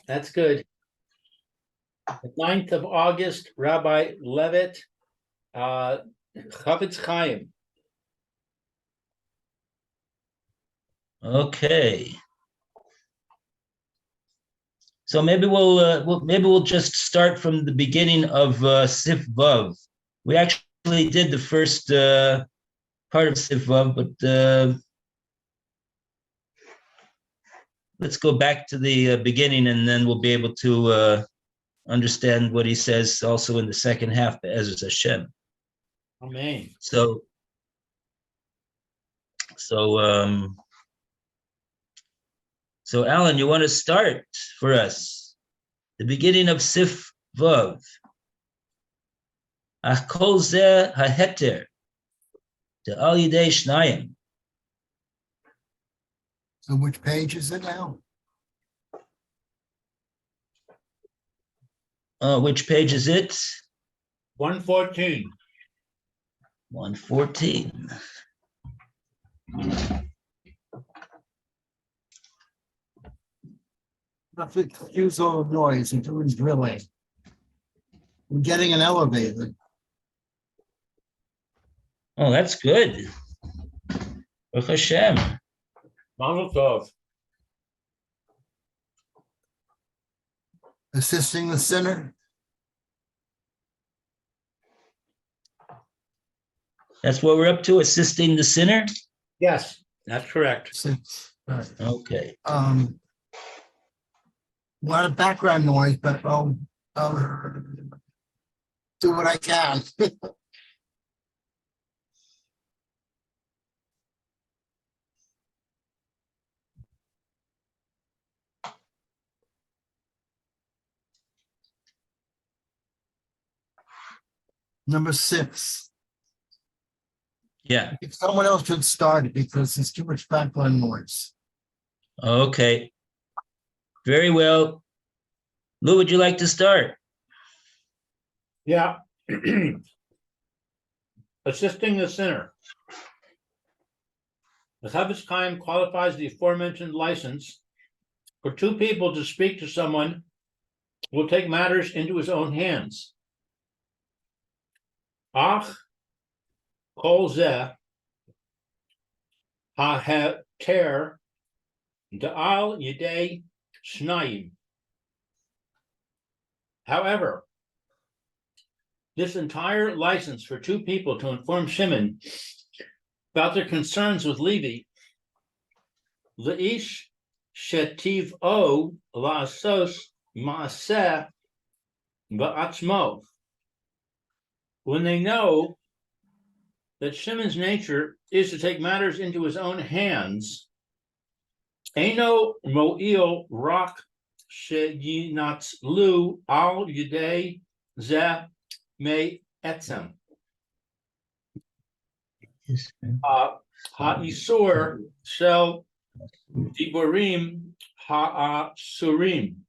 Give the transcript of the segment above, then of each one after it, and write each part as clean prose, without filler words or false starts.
That's good. The 9th of August, Rabbi Levitt, Chofetz Chaim. Okay. So maybe we'll just start from the beginning of Sif Vav. We actually did the first part of Sif Vav, but let's go back to the beginning, and then we'll be able to understand what he says also in the second half, Be'ezus Hashem. Amen. So Alan, you want to start for us the beginning of Sif Vav. Ach kol zeh haheter de'al yidei shnayim. So which page is it now? Which page is it? 114. 114. Use all the noise and doing drilling. We're getting an elevator. Oh, that's good. Baruch Hashem. Mazel tov. Assisting the sinner. That's what we're up to, assisting the sinner? Yes, that's correct. Right. Okay. A lot of background noise, but I'll do what I can. Number 6. Yeah. If someone else should start it because there's too much background noise. Okay. Very well. Lou, would you like to start? Yeah. Assisting the sinner. The Chofetz Chaim qualifies the aforementioned license for two people to speak to someone who will take matters into his own hands. Ach kol zeh haheter de'al yidei shnayim. However, this entire license for two people to inform Shimon about their concerns with Levi, leish shetiv o la'asos ma'aseh ba'atzmo, when they know that Shimon's nature is to take matters into his own hands, Eino mo'il rak sheyinatzlu al yidei zeh me etzem. Ha'isur shel diborim ha'asurim.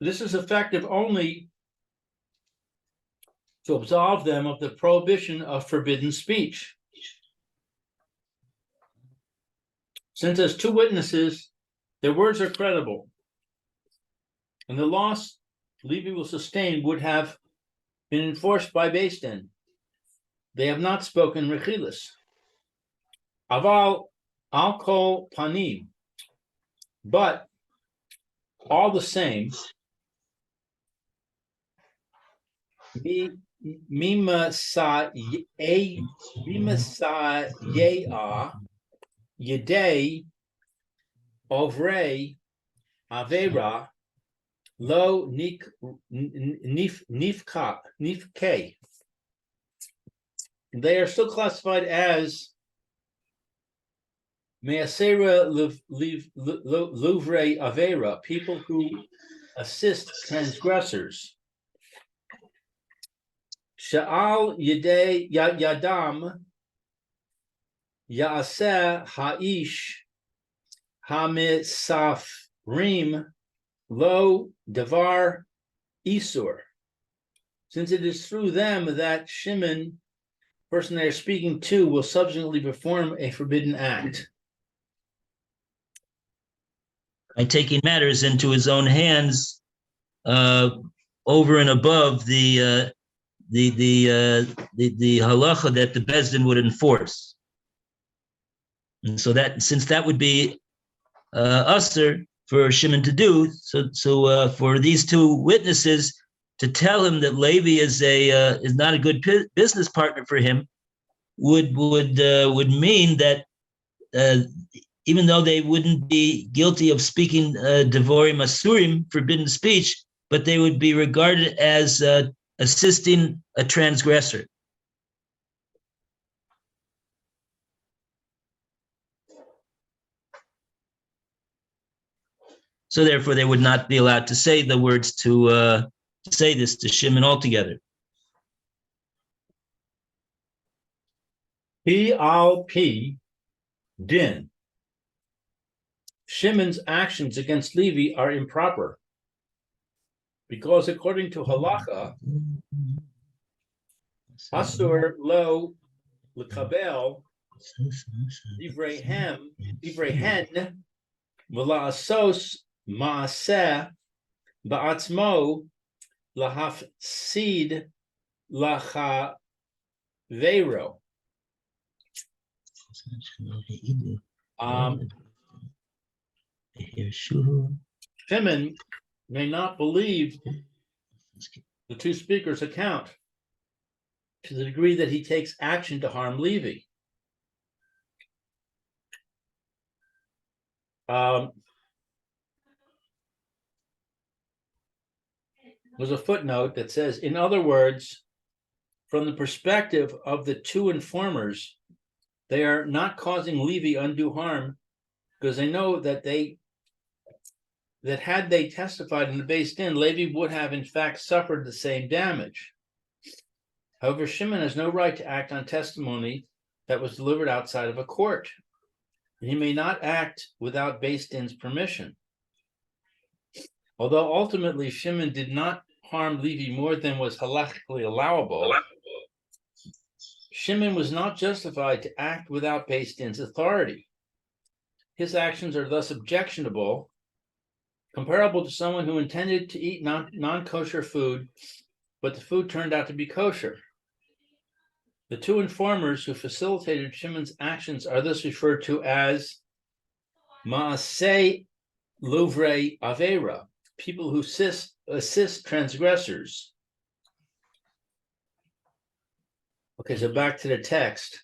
This is effective only to absolve them of the prohibition of forbidden speech. Since as two witnesses, their words are credible, and the loss Levi will sustain would have been enforced by Beis Din. They have not spoken rechilas. Aval al kol panim, but all the same, mima sa yea yedei ovrei avera lo nifke. They are still classified as me'asera luvrei avera, people who assist transgressors. Sha'al yedei yadam ya'aseh ha'ish hamisafrim lo devar isur. Since it is through them that Shimon, person they are speaking to, will subsequently perform a forbidden act. by taking matters into his own hands, over and above the halacha that the Beis Din would enforce. And so that, since that would be usher for Shimon to do, so for these two witnesses to tell him that Levi is not a good business partner for him would mean that even though they wouldn't be guilty of speaking devorim asurim, forbidden speech, but they would be regarded as assisting a transgressor. So therefore, they would not be allowed to say the words to say this to Shimon altogether. P din. Shimon's actions against Levi are improper because according to halacha, asur lo lekabel divrei hen v'la'asos ma'aseh ba'atzmo lahafsid lachavero. Shimon may not believe the two speakers' account to the degree that he takes action to harm Levi. There's a footnote that says, in other words, from the perspective of the two informers, they are not causing Levi undue harm because they know that had they testified in the Beis Din, Levi would have in fact suffered the same damage. However, Shimon has no right to act on testimony that was delivered outside of a court, and he may not act without Beis Din's permission. Although ultimately Shimon did not harm Levi more than was halachically allowable, Shimon was not justified to act without Beis Din's authority. His actions are thus objectionable, comparable to someone who intended to eat non-kosher food, but the food turned out to be kosher. The two informers who facilitated Shimon's actions are thus referred to as Maaseh Lovrei Avera, people who assist transgressors. Okay, so back to the text.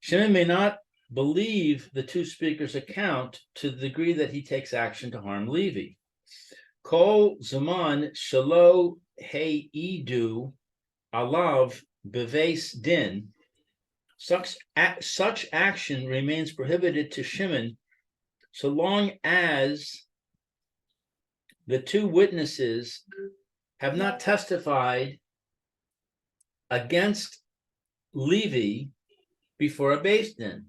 Shimon may not believe the two speakers' account to the degree that he takes action to harm Levi. Kol zaman shelo heidu alav beveis din. Such action remains prohibited to Shimon so long as the two witnesses have not testified against Levi before a Beis Din.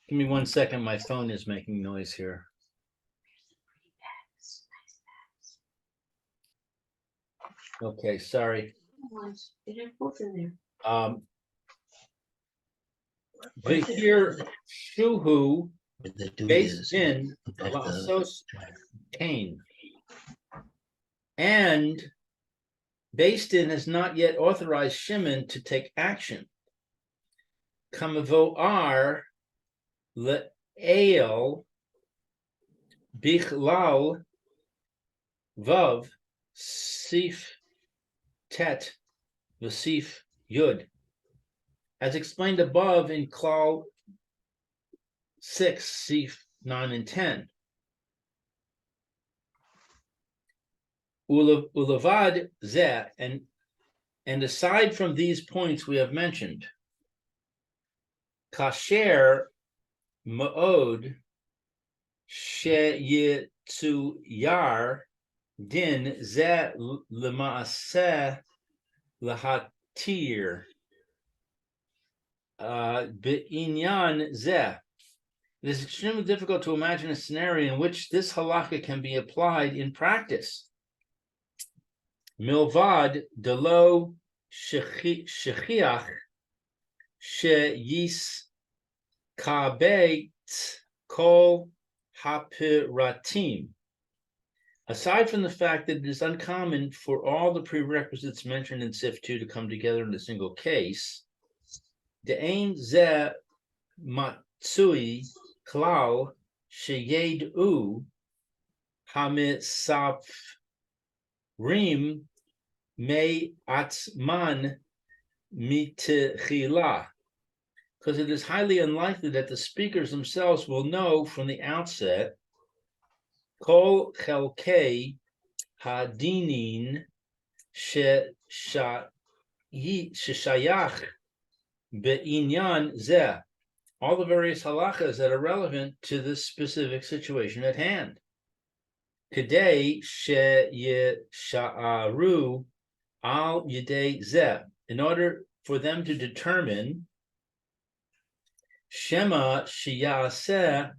Give me 1 second. My phone is making noise here. Okay, sorry. V'hir shuhu Beis Din la'asos kain. And Beis Din has not yet authorized Shimon to take action. Kamavoar le'el bichlal vav sif tet v'sif yud. As explained above in Klal 6, Sif 9 and 10. Ulavad zeh, and aside from these points we have mentioned, kasher ma'od sheyitzuyar din zeh l'maaseh lahatir. Be'inyan zeh, It is extremely difficult to imagine a scenario in which this halakha can be applied in practice. Milvad delo shechiach sheyis kabeit kol hapiratim. Aside from the fact that it is uncommon for all the prerequisites mentioned in Sif 2 to come together in a single case, de'ein ze matsui klal sheyed'u hamisafrim me atzman mitechila, because it is highly unlikely that the speakers themselves will know from the outset kol chelkei hadinin sheshayach be'inyan zeh, all the various halachas that are relevant to this specific situation at hand. Kedei sheyesha'aru al yedei zeh, in order for them to determine Shema sheyaseh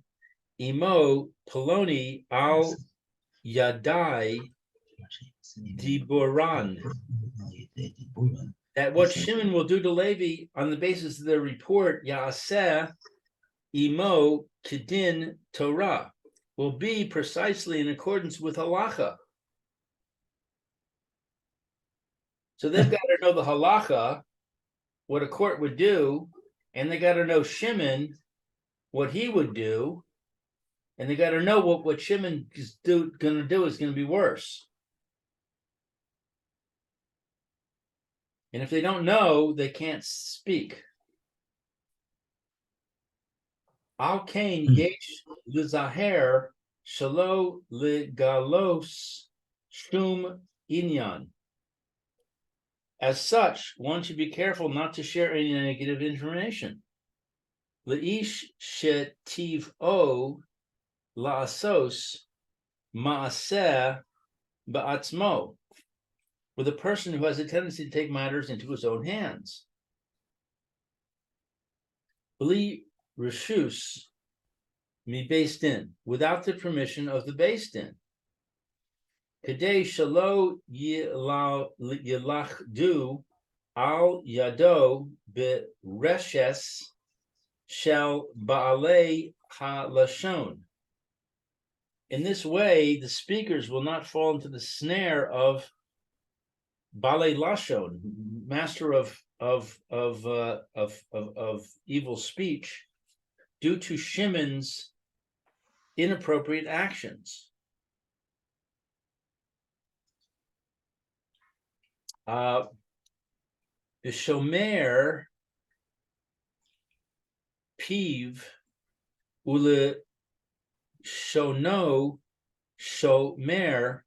imo poloni al yadai diboran, that what Shimon will do to Levi on the basis of their report, Yaseh imo kedin Torah, will be precisely in accordance with halacha. So they've got to know the halacha, what a court would do, and they got to know Shimon, what he would do, and they got to know what Shimon is going to do is going to be worse. And if they don't know, they can't speak. Al kain yesh lizaher shalo ligalos shum inyan. As such, one should be careful not to share any negative information. Leish shetiv o la'asos ma'aseh ba'atzmo, with a person who has a tendency to take matters into his own hands. Bli reshus mi beis din, without the permission of the beis din. Kedei shalo yilachdu al yado bereshes shel ba'alei ha-lashon. In this way, the speakers will not fall into the snare of Balei Lashon, master of evil speech, due to Shimon's inappropriate actions. Bishomer piv ule shono shomer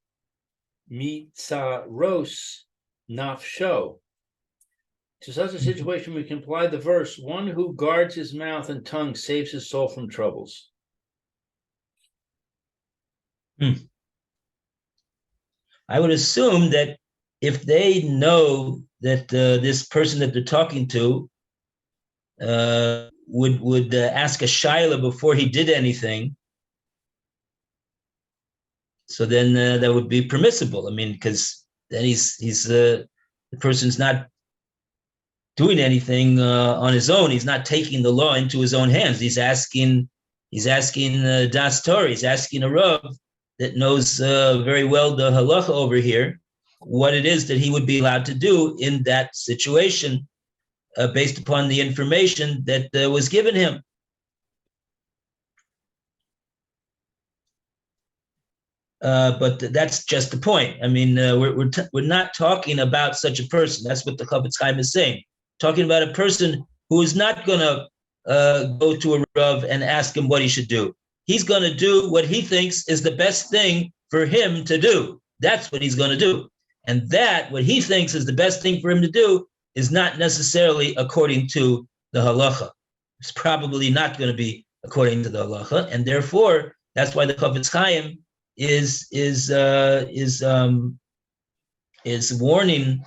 mitzaros nafsho. To such a situation, we can apply the verse, one who guards his mouth and tongue saves his soul from troubles. I would assume that if they know that this person that they're talking to would ask a shaila before he did anything, so then that would be permissible. I mean, because then he's the person's not doing anything on his own. He's not taking the law into his own hands. He's asking das Torah. He's asking a Rav that knows very well the halacha over here, what it is that he would be allowed to do in that situation based upon the information that was given him. But that's just the point. I mean, we're not talking about such a person. That's what the Chofetz Chaim is saying. Talking about a person who is not going to go to a Rav and ask him what he should do. He's going to do what he thinks is the best thing for him to do. That's what he's going to do. And that, what he thinks is the best thing for him to do, is not necessarily according to the halacha. It's probably not going to be according to the halacha. And therefore, that's why the Chofetz Chaim is warning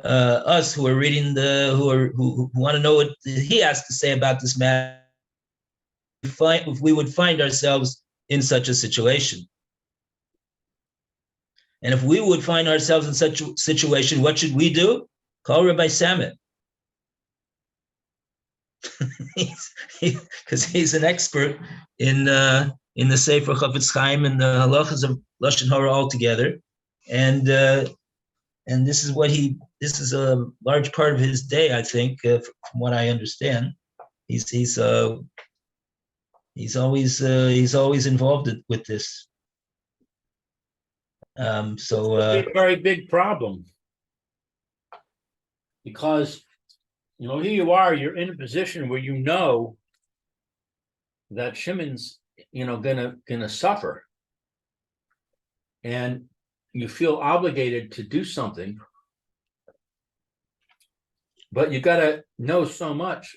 us who are reading who want to know what he has to say about this matter. would find ourselves in such a situation. And if we would find ourselves in such a situation, what should we do? Call Rabbi Samet. Because he's an expert in the Sefer Chofetz Chaim and the halachas of Lashon Hara altogether, and this is a large part of his day, I think, from what I understand. He's always involved with this. It's a very big problem, because here you are, you're in a position where that Shimon's gonna suffer, and you feel obligated to do something, but you gotta know so much,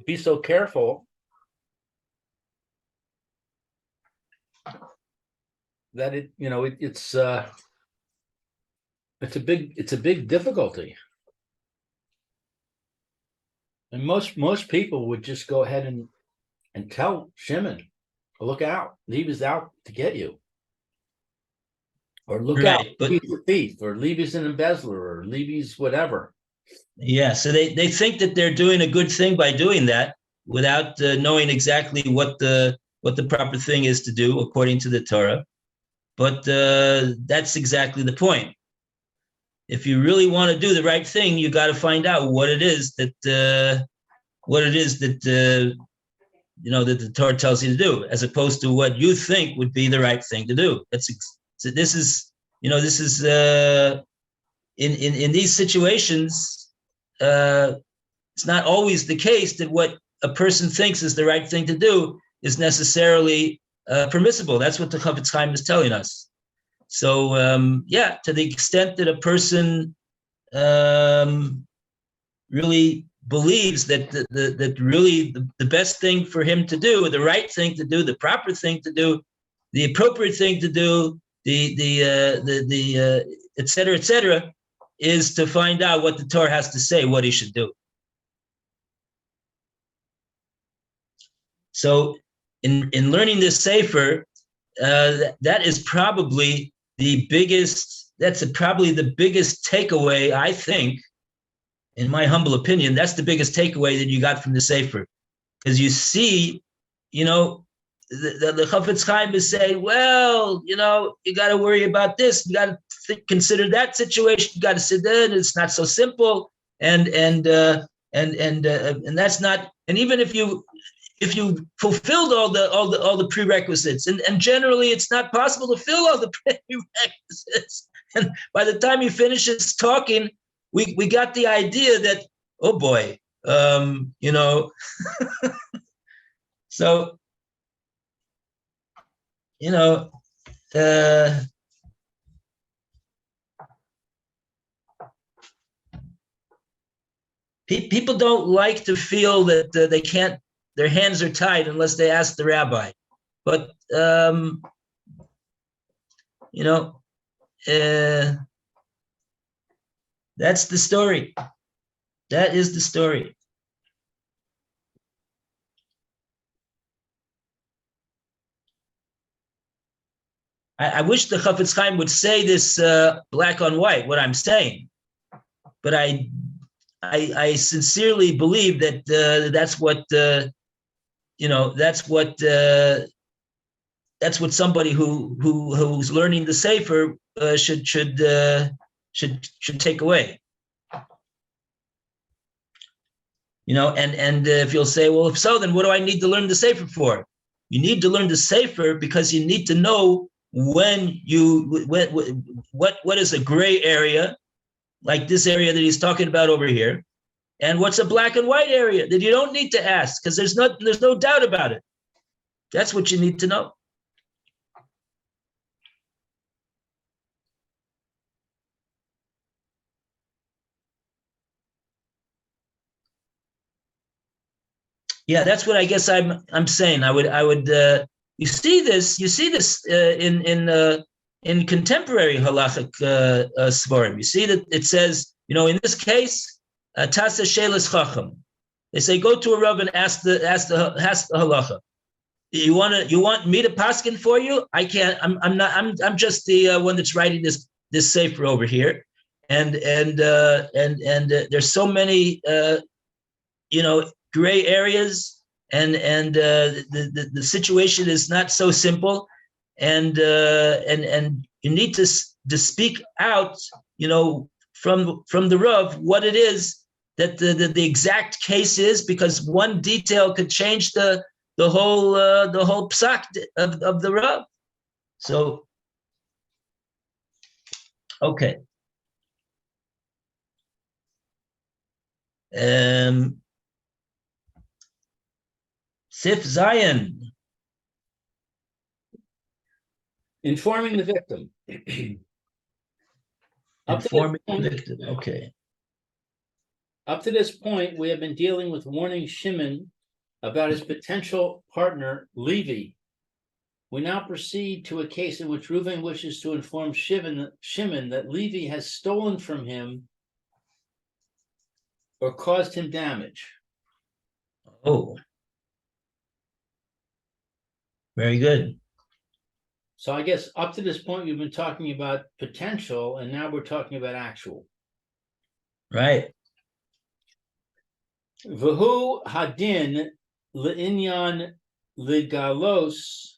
be so careful that it's a big difficulty. And most people would just go ahead and tell Shimon, look out, Levi's out to get you. Or look out, Levi's a thief, or Levi's an embezzler, or Levi's whatever. Yeah, so they think that they're doing a good thing by doing that without knowing exactly what the proper thing is to do according to the Torah. But that's exactly the point. If you really want to do the right thing, you got to find out what it is that that the Torah tells you to do, as opposed to what you think would be the right thing to do. This is in these situations, it's not always the case that what a person thinks is the right thing to do is necessarily permissible. That's what the Chofetz Chaim is telling us. So, to the extent that a person really believes that the best thing for him to do, the right thing to do, the proper thing to do, the appropriate thing to do, the et cetera, is to find out what the Torah has to say, what he should do. So, in learning this Sefer, that is probably the biggest. That's probably the biggest takeaway, I think, in my humble opinion. That's the biggest takeaway that you got from the Sefer, because you see, the Chofetz Chaim is saying, well, you got to worry about this, you got to consider that situation, you got to sit there, it's not so simple, and that's not. And even if you fulfilled all the prerequisites, and generally it's not possible to fill all the prerequisites, and by the time he finishes talking, we got the idea that, oh boy, so people don't like to feel that they can't. Their hands are tied unless they ask the rabbi. But, that's the story. That is the story. I wish the Chofetz Chaim would say this black on white, what I'm saying. But I sincerely believe that that's what that's what somebody who's learning the Sefer should take away. And if you'll say, well, if so, then what do I need to learn the Sefer for? You need to learn the Sefer because you need to know what is a gray area, like this area that he's talking about over here, and what's a black and white area that you don't need to ask because there's no doubt about it. That's what you need to know. Yeah, that's what I guess I'm saying. I would you see this in contemporary halachic svarim. You see that it says, in this case, tasa shelas chacham. They say, go to a Rav and ask the halacha. You want me to paskin for you? I can't. I'm just the one that's writing this Sefer over here, and there's so many gray areas, and the situation is not so simple, and you need to speak out, from the Rav what it is that the exact case is, because one detail could change the whole psak of the Rav. So, okay. Sif Zion. Informing the victim. Informing the victim. Okay. Up to this point, we have been dealing with warning Shimon about his potential partner, Levi. We now proceed to a case in which Reuven wishes to inform Shimon that Levi has stolen from him or caused him damage. Oh. Very good. So I guess up to this point, we've been talking about potential, and now we're talking about actual. Right. V'hu hadin le'inyan legalos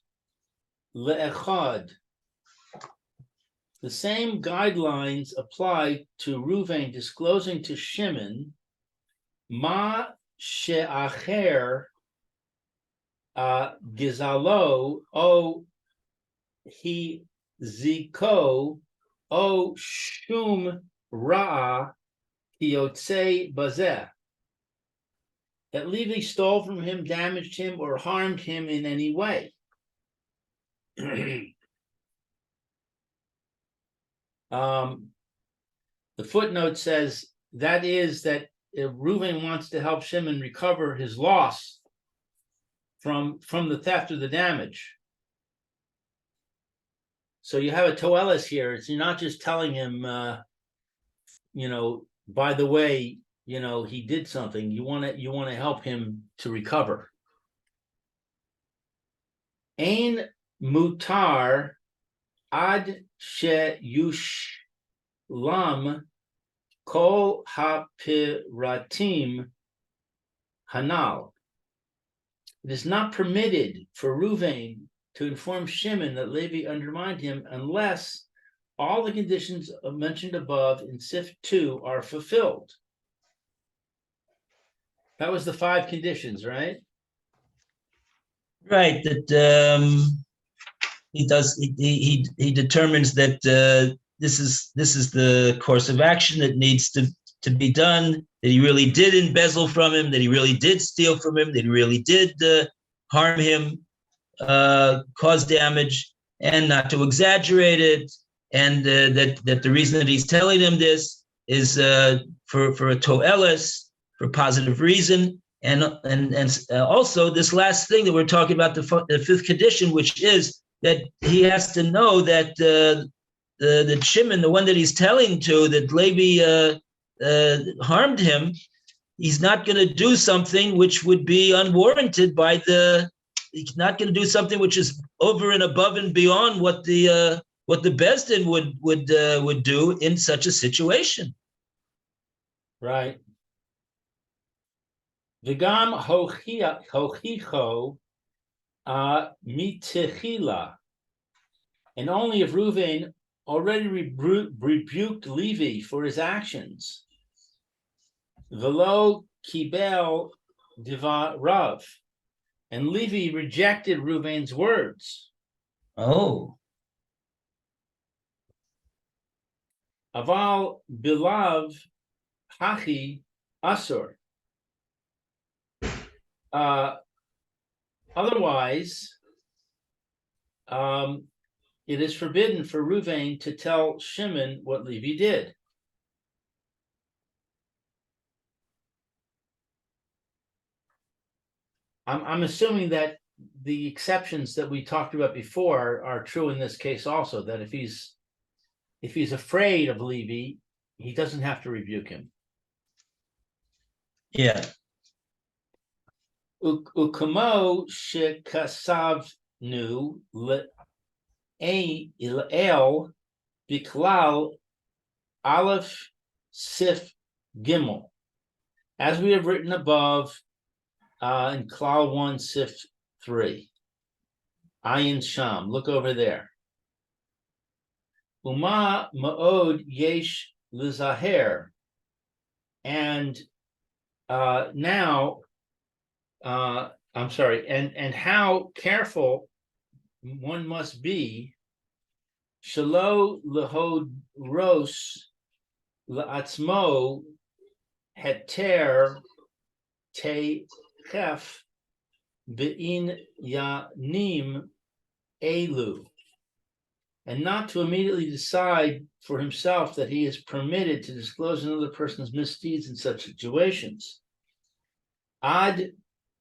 le'echad. The same guidelines apply to Reuven disclosing to Shimon ma she'acher gizalo o he ziko o shum ra'a kiyotze bazeh. That Levi stole from him, damaged him, or harmed him in any way. The footnote says that is that if Reuven wants to help Shimon recover his loss from the theft or the damage. So you have a toelis here. You're not just telling him, by the way, he did something. You want to help him to recover. Ein mutar ad she yushlam kol hapiratim hanal. It is not permitted for Reuven to inform Shimon that Levi undermined him unless all the conditions mentioned above in Sif 2 are fulfilled. That was the 5 conditions, right? Right. That he determines that this is the course of action that needs to be done. That he really did embezzle from him. That he really did steal from him. That he really did harm him, cause damage, and not to exaggerate it. And that the reason that he's telling him this is for a toelis, for positive reason, and also this last thing that we're talking about, the 5th condition, which is that he has to know that the Shimon, the one that he's telling to, that Levi harmed him, he's not going to do something which would be unwarranted by he's not going to do something which is over and above and beyond what the Beis Din would do in such a situation. Right. V'gam hochicho mitechila. And only if Reuven already rebuked Levi for his actions. V'lo kibel divarav. And Levi rejected Reuven's words. Oh. Aval bilav hachi asur. Otherwise, it is forbidden for Reuven to tell Shimon what Levi did. I'm assuming that the exceptions that we talked about before are true in this case also, that if he's afraid of Levi, he doesn't have to rebuke him. Yeah. Ukamo shekasavnu el biklal aleph sif gimel. As we have written above in Klal 1 Sif 3. Ayin Sham. Look over there. Uma ma'od yesh lizaher. And now, I'm sorry, and how careful one must be. Shalo lehod ros la'atzmo heter te chef be'in yanim elu, and not to immediately decide for himself that he is permitted to disclose another person's misdeeds in such situations. Ad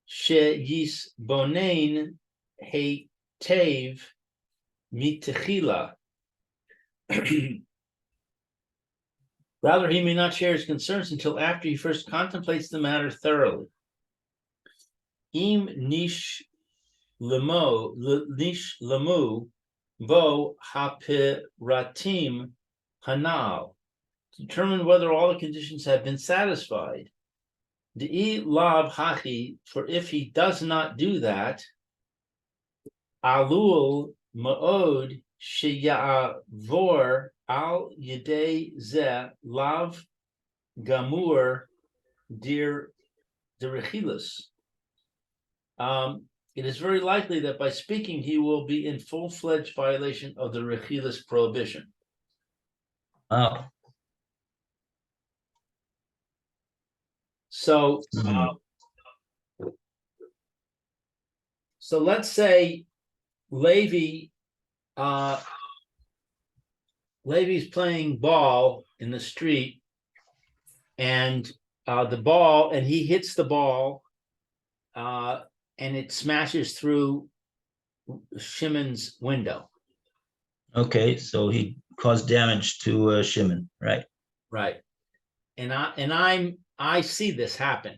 sheyis bonein heitev mitechila. Rather, he may not share his concerns until after he first contemplates the matter thoroughly. Im nish lemu bo hapiratim hanal. Determine whether all the conditions have been satisfied. Dei lav hachi, for if he does not do that, alul ma'od sheyavor al yedei ze lav gamur dir derechilus. It is very likely that by speaking he will be in full-fledged violation of the rechilus prohibition. Wow. So, so let's say Levi's playing ball in the street, and he hits the ball, and it smashes through Shimon's window. Okay, so he caused damage to Shimon, right? Right. And I see this happen.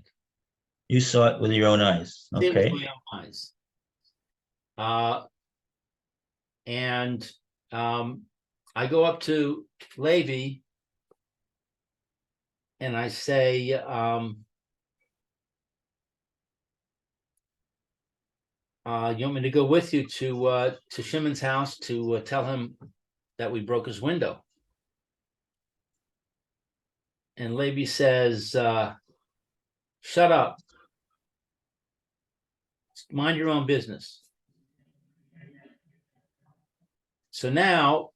You saw it with your own eyes. See it with Okay. my own eyes. And I go up to Levi and I say, you want me to go with you to Shimon's house to tell him that we broke his window? And Levi says, shut up. Mind your own business. So now,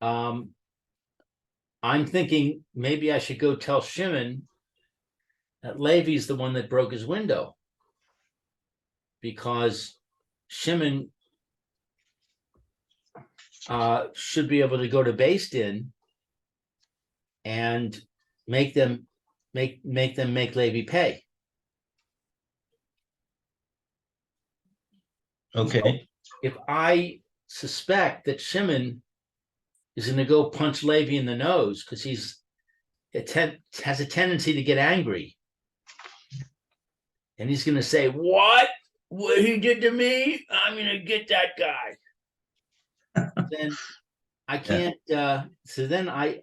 I'm thinking maybe I should go tell Shimon that Levi's the one that broke his window, because Shimon should be able to go to Beis Din and make them make Levi pay. Okay. If I suspect that Shimon is going to go punch Levi in the nose because has a tendency to get angry, and he's going to say, "What he did to me? I'm going to get that guy." Then I can't. So then I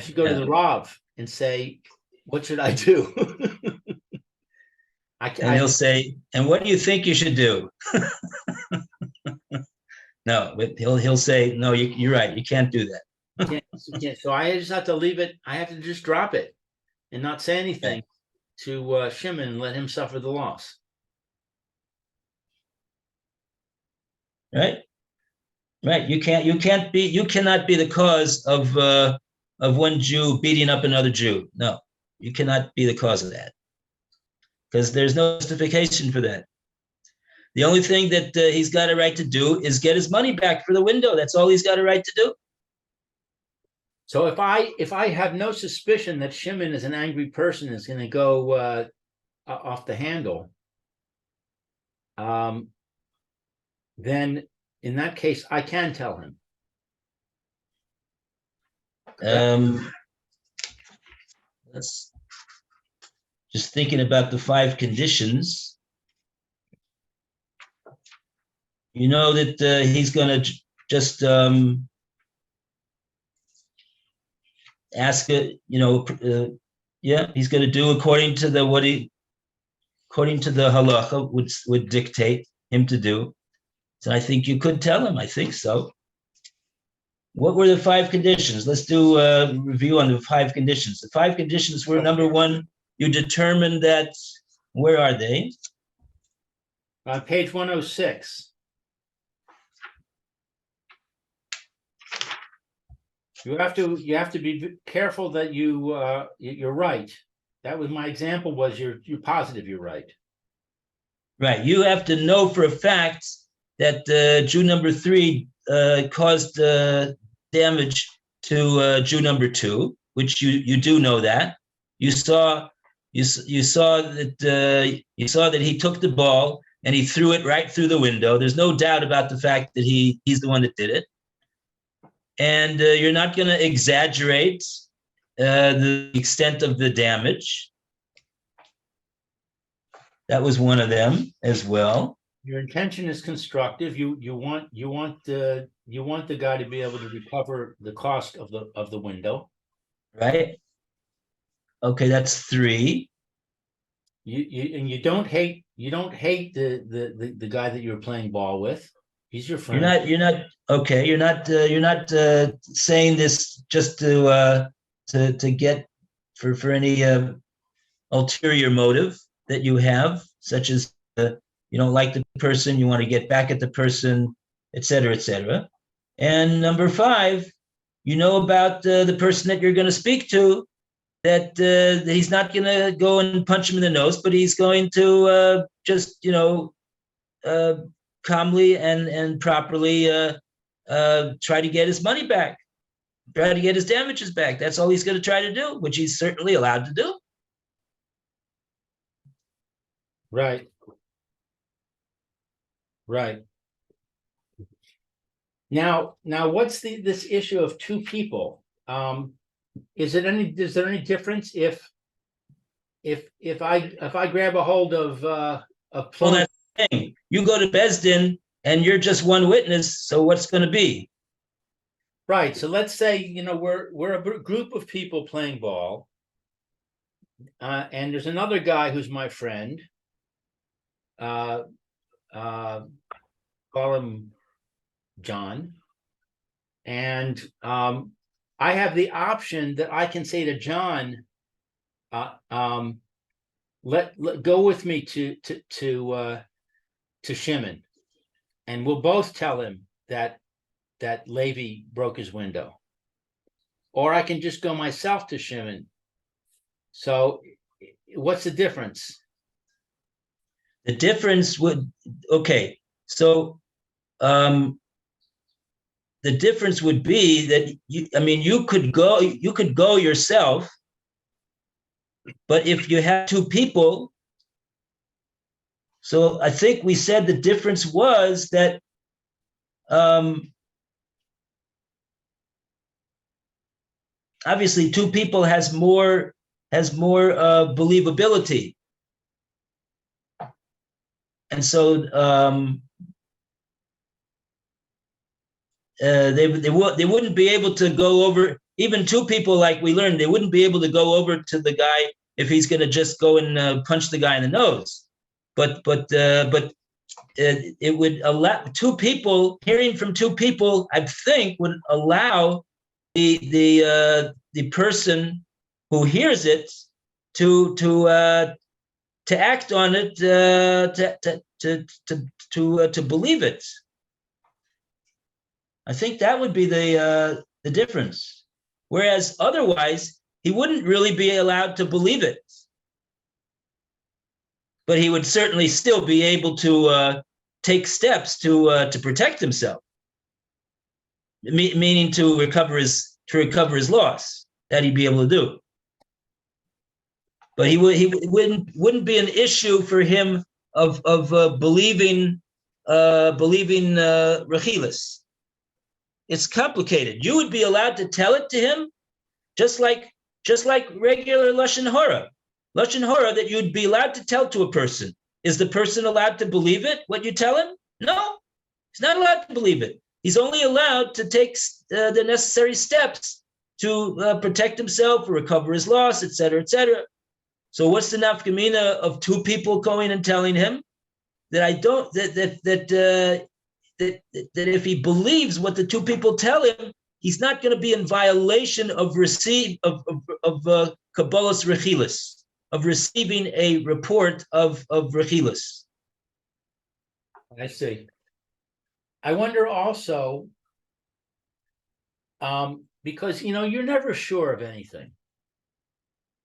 should go to the Rav and say, "What should I do?" And he'll say, "And what do you think you should do?" No, but he'll say, "No, you're right. You can't do that." Can't. So I just have to leave it. I have to just drop it and not say anything to Shimon and let him suffer the loss. Right. You cannot be the cause of one Jew beating up another Jew. No, you cannot be the cause of that, because there's no justification for that. The only thing that he's got a right to do is get his money back for the window. That's all he's got a right to do. So if I have no suspicion that Shimon is an angry person, is going to go off the handle, then in that case I can tell him. Let's just thinking about the 5 conditions. You know that he's going to just ask it, he's going to do according to the halacha would dictate him to do. So I think you could tell him. I think so. What were the 5 conditions? Let's do a review on the 5 conditions. The 5 conditions were, number 1, you determined that, where are they? On page 106. You have to be careful that you're right. That was my example. Was you're positive you're right. Right. You have to know for a fact that Jew number 3 caused damage to Jew number 2, which you do know that. You saw that he took the ball and he threw it right through the window. There's no doubt about the fact that he's the one that did it. And you're not going to exaggerate the extent of the damage. That was one of them as well. Your intention is constructive. You want the guy to be able to recover the cost of the window. Right. Okay, that's 3. You don't hate the guy that you're playing ball with. He's your friend. You're not okay. You're not saying this just to get for any ulterior motive that you have, such as you don't like the person, you want to get back at the person, et cetera, et cetera. And number 5, you know about the person that you're going to speak to, that he's not going to go and punch him in the nose, but he's going to just calmly and properly try to get his money back, try to get his damages back. That's all he's going to try to do, which he's certainly allowed to do. Right. Now, what's this issue of 2 people? Is there any difference if I grab a hold of Well, that's the thing. You go to Beis Din and you're just one witness, so what's going to be? Right. So let's say we're a group of people playing ball, and there's another guy who's my friend. Call him John, and I have the option that I can say to John, let go with me to Shimon, and we'll both tell him that Levi broke his window, or I can just go myself to Shimon. So, what's the difference? The difference would so the difference would be that you could go yourself, but if you have 2 people, so I think we said the difference was that obviously 2 people has more believability, and so they wouldn't be able to go over, even 2 people, like we learned, they wouldn't be able to go over to the guy if he's going to just go and punch the guy in the nose. But it would allow 2 people, hearing from 2 people, I think would allow the person who hears it to act on it, to believe it. I think that would be the difference. Whereas otherwise, he wouldn't really be allowed to believe it, but he would certainly still be able to take steps to protect himself, meaning to recover his loss. That he'd be able to do. But he wouldn't be an issue for him of believing Rechilas. It's complicated. You would be allowed to tell it to him, just like regular Lashon Hara. Lashon Hora that you'd be allowed to tell to a person. Is the person allowed to believe it, what you tell him? No, he's not allowed to believe it. He's only allowed to take the necessary steps to protect himself or recover his loss, et cetera, et cetera. So what's the nafkamina of two people going and telling him that that if he believes what the two people tell him, he's not going to be in violation of Kabbalah's rechilas, of receiving a report of rechilas. I see. I wonder also, because, you're never sure of anything.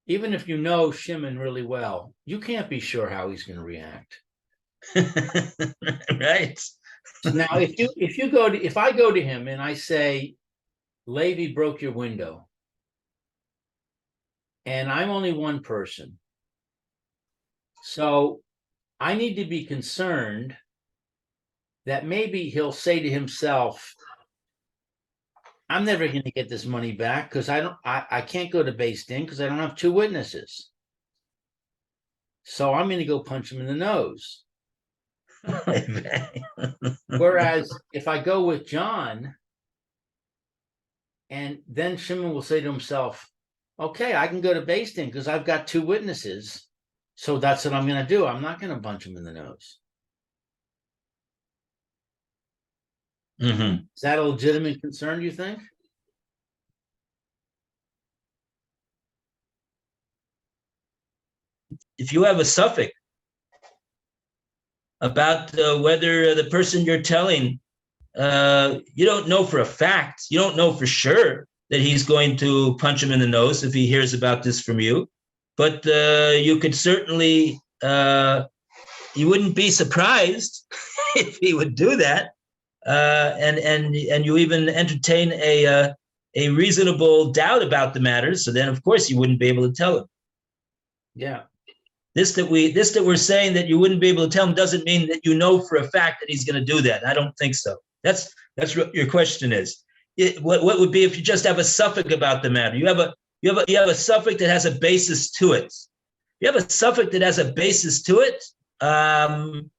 Even if you know Shimon really well, you can't be sure how he's going to react. Right. Now, if I go to him and I say, Levi broke your window, and I'm only one person, so I need to be concerned that maybe he'll say to himself, I'm never going to get this money back because I can't go to Beis Din because I don't have two witnesses. So I'm going to go punch him in the nose. Whereas if I go with John, and then Shimon will say to himself, okay, I can go to Beis Din because I've got two witnesses. So that's what I'm going to do. I'm not going to punch him in the nose. Mm-hmm. Is that a legitimate concern, you think? If you have a suffix about whether the person you're telling, you don't know for a fact, you don't know for sure that he's going to punch him in the nose if he hears about this from you, but you could certainly, you wouldn't be surprised if he would do that. And you even entertain a reasonable doubt about the matter. So then, of course, you wouldn't be able to tell him. Yeah. This that we're saying that you wouldn't be able to tell him doesn't mean that you know for a fact that he's going to do that. I don't think so. That's what your question is. What would be if you just have a suffix about the matter? You have a suffix that has a basis to it. You have a suffix that has a basis to it. You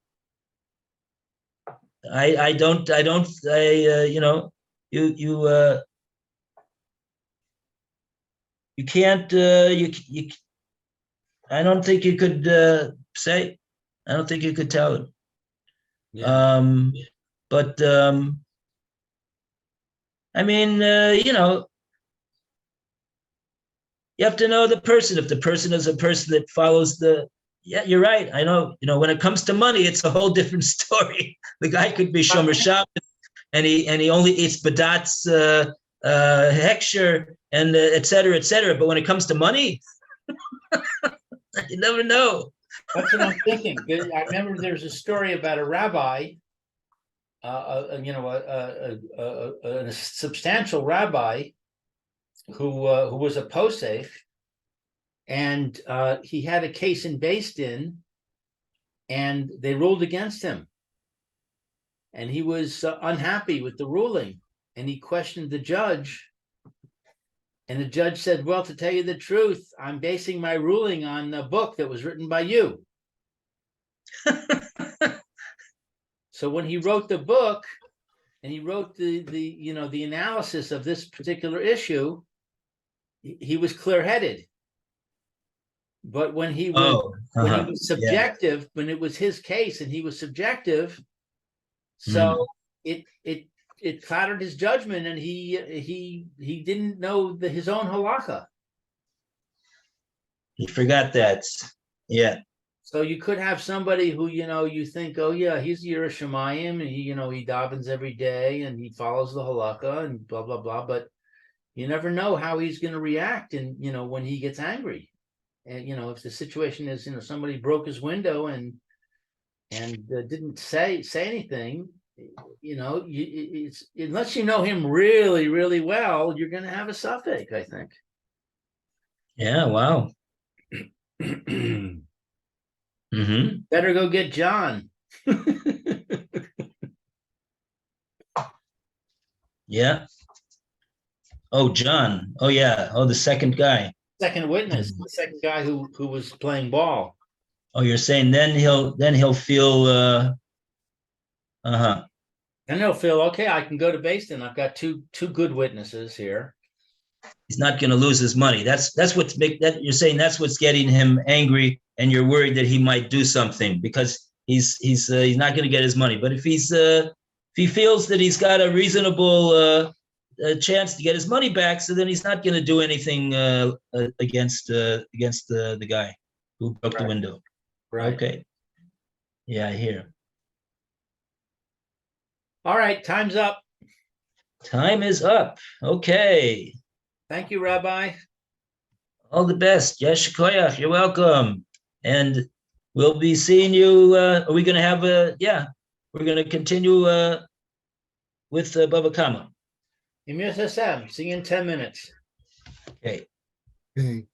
can't, I don't think you could say, I don't think you could tell it. Yeah. But I mean, you have to know the person. If the person is a person that follows yeah, you're right. I know, when it comes to money, it's a whole different story. The guy could be Shomer Shabbos and he only eats Badat's hechsher and et cetera, et cetera. But when it comes to money, you never know. That's what I'm thinking. I remember there's a story about a rabbi, a substantial rabbi who was a posek, and he had a case in Beis Din, and they ruled against him, and he was unhappy with the ruling, and he questioned the judge. And the judge said, well, to tell you the truth, I'm basing my ruling on a book that was written by you. So when he wrote the book and he wrote the analysis of this particular issue, he was clear-headed. But when he was when he was subjective, when it was his case and he was subjective, so it clouded his judgment, and he didn't know his own halacha. He forgot that. Yeah. So you could have somebody who, you think, oh yeah, he's Yiras Shamayim, and he davens every day and he follows the halacha and blah blah blah, but you never know how he's going to react, and when he gets angry, and if the situation is somebody broke his window and didn't say anything. It's unless you know him really, really well, you're going to have a suffix, I think. Yeah. Wow. Better go get John. Yeah. Oh, John. Oh, yeah. Oh, the second guy. second witness, the second guy who was playing ball. Oh, you're saying then he'll feel, uh-huh. And they'll feel, okay, I can go to Beis Din. I've got two good witnesses here. He's not going to lose his money. That's what's that you're saying. That's what's getting him angry, and you're worried that he might do something because he's not going to get his money. But if he feels that he's got a reasonable chance to get his money back, so then he's not going to do anything against the guy who broke the window. Right. Okay. Yeah, I hear. All right, time's up. Time is up. Okay. Thank you, Rabbi. All the best. Yesh koyach. You're welcome. And we'll be seeing you. Are we going to have we're going to continue with Baba Kama. Emir Hashem, see you in 10 minutes. Okay. Okay.